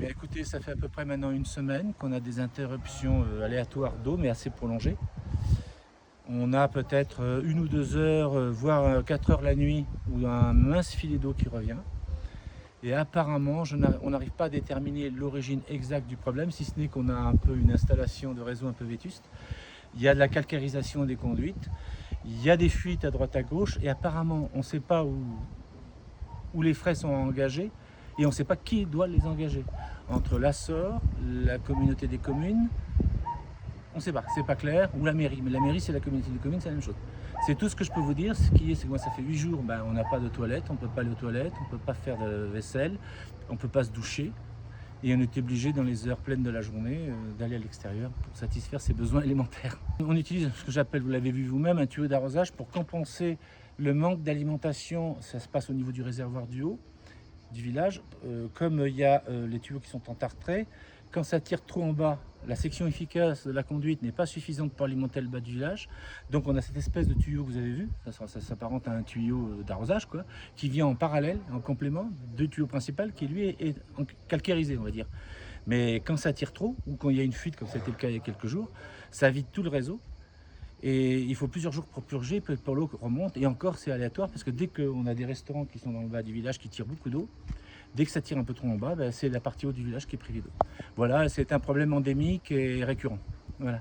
Mais écoutez, ça fait à peu près maintenant une semaine qu'on a des interruptions aléatoires d'eau, mais assez prolongées. On a peut-être 1 ou 2 heures, voire 4 heures la nuit, où un mince filet d'eau qui revient. Et apparemment, on n'arrive pas à déterminer l'origine exacte du problème, si ce n'est qu'on a un peu une installation de réseau un peu vétuste. Il y a de la calcarisation des conduites, il y a des fuites à droite à gauche, et apparemment, on ne sait pas où les frais sont engagés, et on ne sait pas qui doit les engager. Entre l'Assor, la communauté des communes, on ne sait pas, c'est pas clair, ou la mairie. Mais la mairie, c'est la communauté des communes, c'est la même chose. C'est tout ce que je peux vous dire. Ce qui est, c'est que moi, ça fait 8 jours, on n'a pas de toilette, on ne peut pas aller aux toilettes, on ne peut pas faire de vaisselle, on ne peut pas se doucher. Et on est obligé, dans les heures pleines de la journée, d'aller à l'extérieur pour satisfaire ses besoins élémentaires. On utilise ce que j'appelle, vous l'avez vu vous-même, un tuyau d'arrosage pour compenser le manque d'alimentation. Ça se passe au niveau du réservoir du haut du village. Comme il y a les tuyaux qui sont en tartrée, quand ça tire trop en bas, la section efficace de la conduite n'est pas suffisante pour alimenter le bas du village. Donc on a cette espèce de tuyau que vous avez vu, ça s'apparente à un tuyau d'arrosage, qui vient en parallèle, en complément du tuyau principal qui lui est calcarisé, on va dire. Mais quand ça tire trop, ou quand il y a une fuite, comme ça a été le cas il y a quelques jours, ça vide tout le réseau. Et il faut plusieurs jours pour purger, pour l'eau remonte. Et encore, c'est aléatoire, parce que dès qu'on a des restaurants qui sont dans le bas du village qui tirent beaucoup d'eau, dès que ça tire un peu trop en bas, c'est la partie haute du village qui est privée d'eau. Voilà, c'est un problème endémique et récurrent. Voilà.